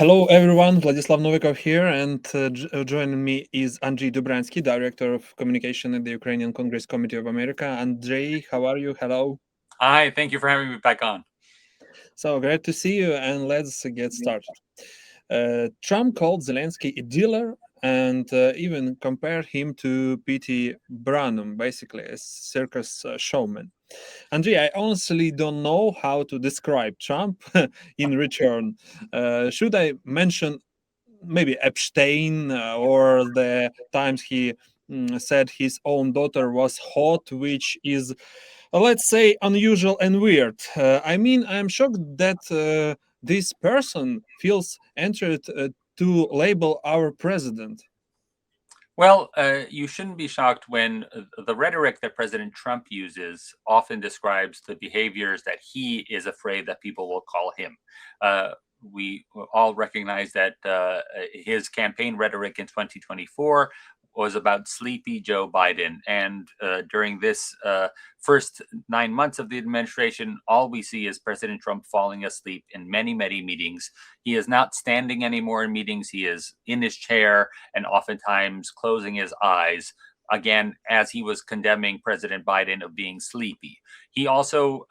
Hello, everyone. Vladyslav Novikov here, and joining me is Andriy Dobriansky, Director of Communication at the Ukrainian Congress Committee of America. Andriy, how are you? Hello. Hi, thank you for having me back on. So great to see you, and let's get started. Trump called Zelensky a dealer and even compared him to P.T. Barnum, basically a circus showman. Andriy, I honestly don't know how to describe Trump in return. Should I mention maybe Epstein or the times he said his own daughter was hot, which is, let's say, unusual and weird. I mean, I'm shocked that this person feels entered to label our president. Well, you shouldn't be shocked when the rhetoric that President Trump uses often describes the behaviors that he is afraid that people will call him. We all recognize that his campaign rhetoric in 2024 was about sleepy Joe Biden. And during this first 9 months of the administration, all we see is President Trump falling asleep in many, many meetings. He is not standing anymore in meetings. He is in his chair and oftentimes closing his eyes. Again, as he was condemning President Biden of being sleepy, he also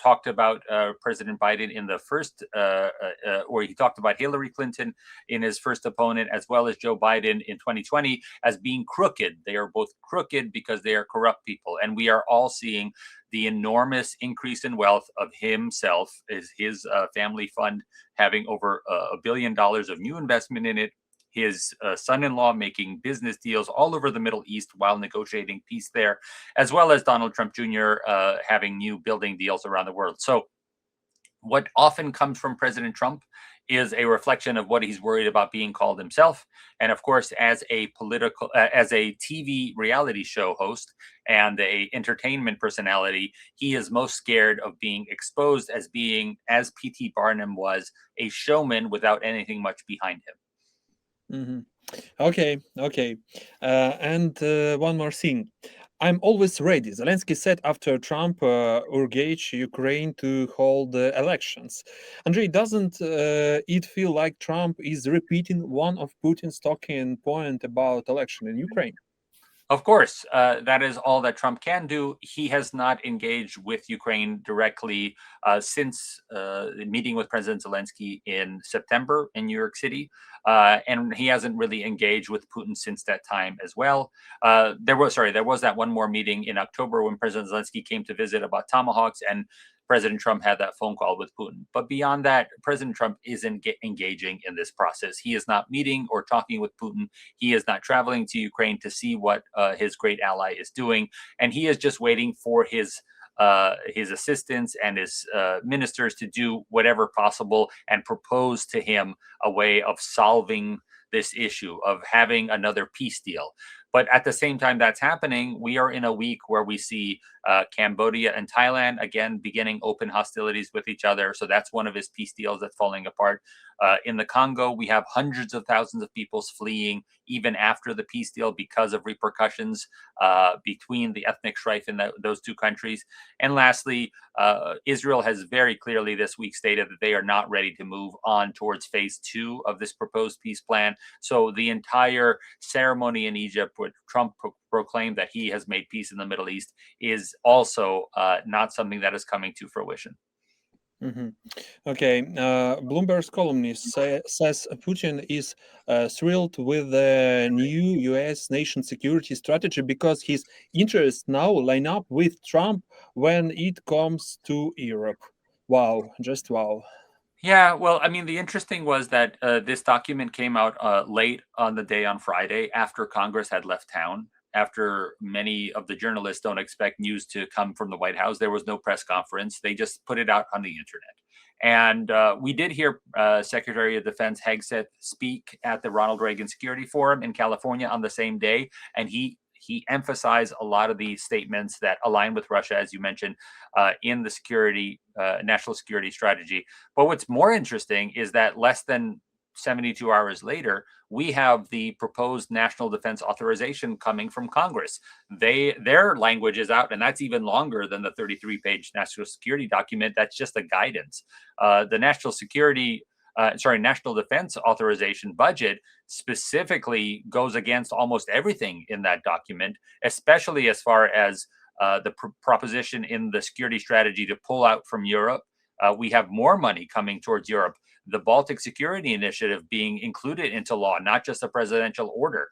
talked about President Biden in the first, or he talked about Hillary Clinton in his first opponent, as well as Joe Biden in 2020 as being crooked. They are both crooked because they are corrupt people, and we are all seeing the enormous increase in wealth of himself, is his family fund having over $1 billion of new investment in it, his son-in-law making business deals all over the Middle East while negotiating peace there, as well as Donald Trump Jr. Having new building deals around the world. So what often comes from President Trump is a reflection of what he's worried about being called himself. And of course, as a TV reality show host and a entertainment personality, he is most scared of being exposed as being, as P.T. Barnum was, a showman without anything much behind him. Mhm. Okay. And one more thing. I'm always ready. Zelensky said after Trump urged Ukraine to hold elections. Andrei, doesn't it feel like Trump is repeating one of Putin's talking point about election in Ukraine? Of course, that is all that Trump can do. He has not engaged with Ukraine directly since meeting with President Zelensky in September in New York City, and he hasn't really engaged with Putin since that time as well. There was that one more meeting in October when President Zelensky came to visit about tomahawks, and President Trump had that phone call with Putin. But beyond that, President Trump isn't engaging in this process. He is not meeting or talking with Putin. He is not traveling to Ukraine to see what his great ally is doing, and he is just waiting for his assistants and his ministers to do whatever possible and propose to him a way of solving this issue, of having another peace deal. But at the same time that's happening, we are in a week where we see Cambodia and Thailand again beginning open hostilities with each other. So that's one of his peace deals that's falling apart. In the Congo, we have hundreds of thousands of people fleeing even after the peace deal because of repercussions between the ethnic strife in those two countries. And lastly, Israel has very clearly this week stated that they are not ready to move on towards phase 2 of this proposed peace plan. So the entire ceremony in Egypt, where Trump proclaimed that he has made peace in the Middle East, is also not something that is coming to fruition. Mhm. Okay, Bloomberg's columnist says Putin is thrilled with the new U.S. nation security strategy because his interests now line up with Trump when it comes to Europe. Wow, just wow. Yeah, well, I mean, the interesting was that this document came out late on the day on Friday after Congress had left town. After many of the journalists don't expect news to come from the White House, there was no press conference. They just put it out on the internet. And we did hear Secretary of Defense Hegseth speak at the Ronald Reagan Security Forum in California on the same day, and he emphasized a lot of the statements that align with Russia, as you mentioned, in the national security strategy. But what's more interesting is that less than 72 hours later, we have the proposed national defense authorization coming from Congress. Their language is out, and that's even longer than the 33-page national security document. That's just a guidance. The national security national defense authorization budget specifically goes against almost everything in that document, especially as far as the proposition in the security strategy to pull out from Europe. We have more money coming towards Europe. The Baltic Security Initiative being included into law, not just a presidential order.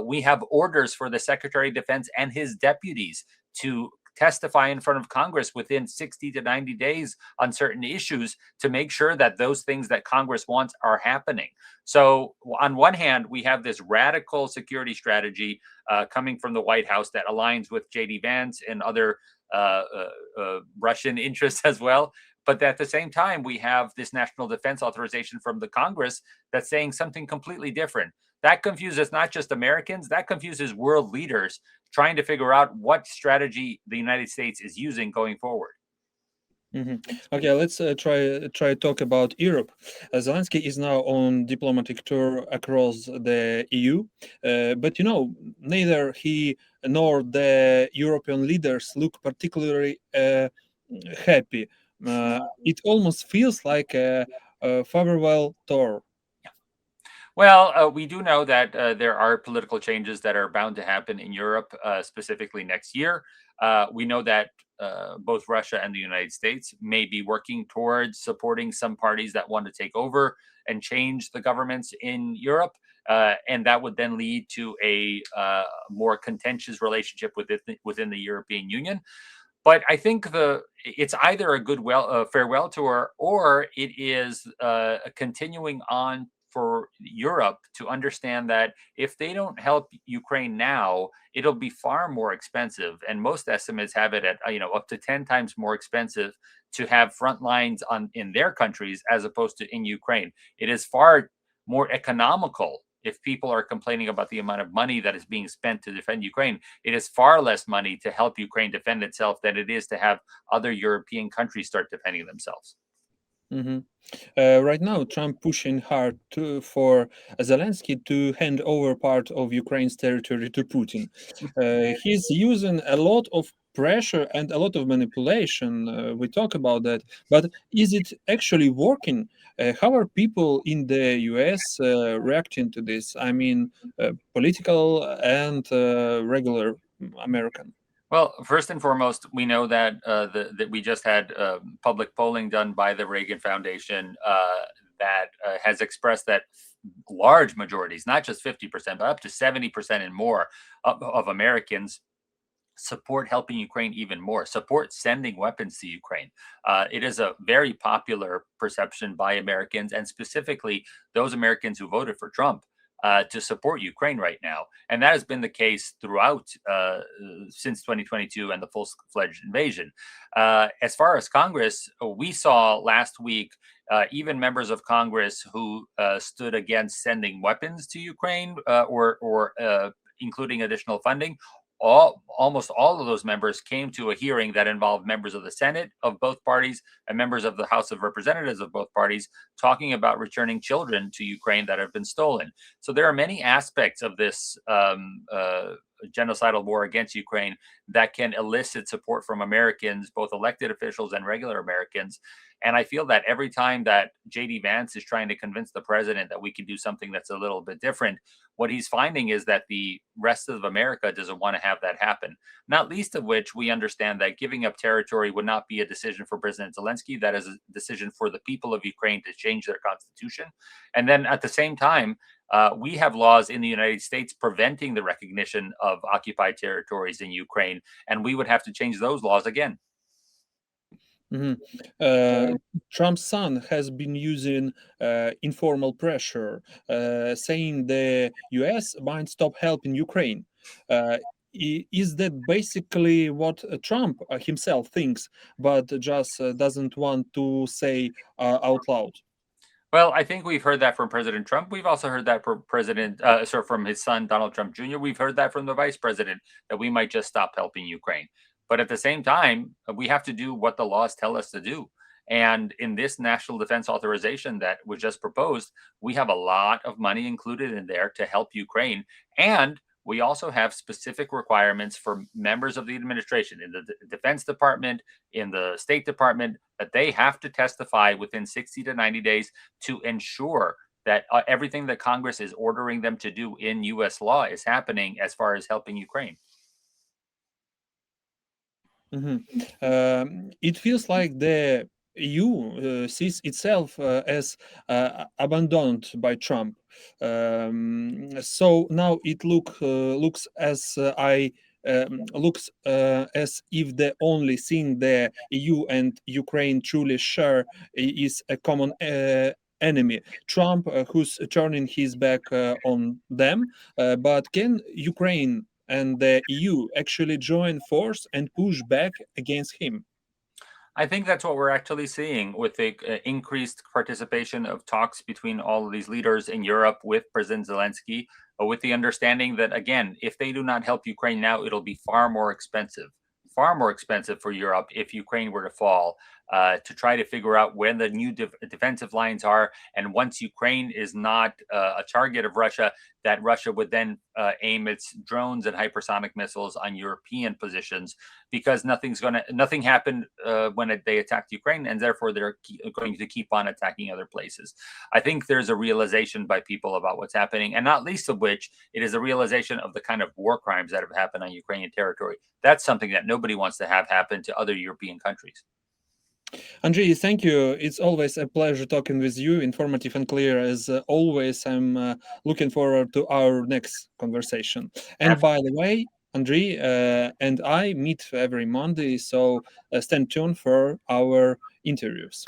We have orders for the Secretary of Defense and his deputies to testify in front of Congress within 60 to 90 days on certain issues to make sure that those things that Congress wants are happening. So on one hand, we have this radical security strategy coming from the White House that aligns with J.D. Vance and other Russian interests as well. But at the same time, we have this national defense authorization from the Congress that's saying something completely different. That confuses not just Americans, that confuses world leaders trying to figure out what strategy the United States is using going forward. Okay, let's try talk about Europe. Zelensky is now on diplomatic tour across the EU, but neither he nor the European leaders look particularly happy. It almost feels like a farewell tour. Well, we do know that there are political changes that are bound to happen in Europe, specifically next year. We know that both Russia and the United States may be working towards supporting some parties that want to take over and change the governments in Europe. And that would then lead to a more contentious relationship within the European Union. But I think it's either a farewell tour, or it is a continuing on for Europe to understand that if they don't help Ukraine now, it'll be far more expensive. And most estimates have it at up to 10 times more expensive to have front lines in their countries as opposed to in Ukraine. It is far more economical. If people are complaining about the amount of money that is being spent to defend Ukraine, it is far less money to help Ukraine defend itself than it is to have other European countries start defending themselves. Right now, Trump pushing hard for Zelensky to hand over part of Ukraine's territory to Putin. He's using a lot of pressure and a lot of manipulation. We talk about that, but is it actually working? How are people in the US reacting to this? I mean, political and regular American. Well, first and foremost, we know that that we just had public polling done by the Reagan Foundation that has expressed that large majorities, not just 50%, but up to 70% and more of Americans support helping Ukraine even more, support sending weapons to Ukraine. It is a very popular perception by Americans, and specifically those Americans who voted for Trump, to support Ukraine right now. And that has been the case throughout since 2022 and the full-fledged invasion. As far as Congress, we saw last week even members of Congress who stood against sending weapons to Ukraine or including additional funding. Almost all of those members came to a hearing that involved members of the Senate of both parties and members of the House of Representatives of both parties, talking about returning children to Ukraine that have been stolen. So there are many aspects of this genocidal war against Ukraine that can elicit support from Americans, both elected officials and regular Americans. And I feel that every time that J.D. Vance is trying to convince the president that we can do something that's a little bit different, what he's finding is that the rest of America doesn't want to have that happen. Not least of which, we understand that giving up territory would not be a decision for President Zelensky. That is a decision for the people of Ukraine to change their constitution. And then at the same time, we have laws in the United States preventing the recognition of occupied territories in Ukraine, and we would have to change those laws again. Trump's son has been using informal pressure, saying the US might stop helping Ukraine. Is that basically what Trump himself thinks, but just doesn't want to say out loud? Well, I think we've heard that from President Trump. We've also heard that from from his son, Donald Trump Jr. We've heard that from the vice president, that we might just stop helping Ukraine. But at the same time, we have to do what the laws tell us to do. And in this national defense authorization that was just proposed, we have a lot of money included in there to help Ukraine. And we also have specific requirements for members of the administration in the Defense Department, in the State Department, that they have to testify within 60 to 90 days to ensure that everything that Congress is ordering them to do in U.S. law is happening as far as helping Ukraine. It feels like the EU sees itself as abandoned by Trump. So now it looks as as if the only thing the EU and Ukraine truly share is a common enemy. Trump, who's turning his back on them, but can Ukraine and the EU actually join force and push back against him? I think that's what we're actually seeing with the increased participation of talks between all of these leaders in Europe with President Zelensky, with the understanding that, again, if they do not help Ukraine now, it'll be far more expensive for Europe if Ukraine were to fall, to try to figure out when the new defensive lines are. And once Ukraine is not a target of Russia, that Russia would then aim its drones and hypersonic missiles on European positions, because nothing happened when they attacked Ukraine, and therefore they're going to keep on attacking other places. I think there's a realization by people about what's happening, and not least of which, it is a realization of the kind of war crimes that have happened on Ukrainian territory. That's something that nobody wants to have happen to other European countries. Andriy, thank you. It's always a pleasure talking with you, informative and clear as always. I'm looking forward to our next conversation. And by the way, Andriy and I meet every Monday, so stay tuned for our interviews.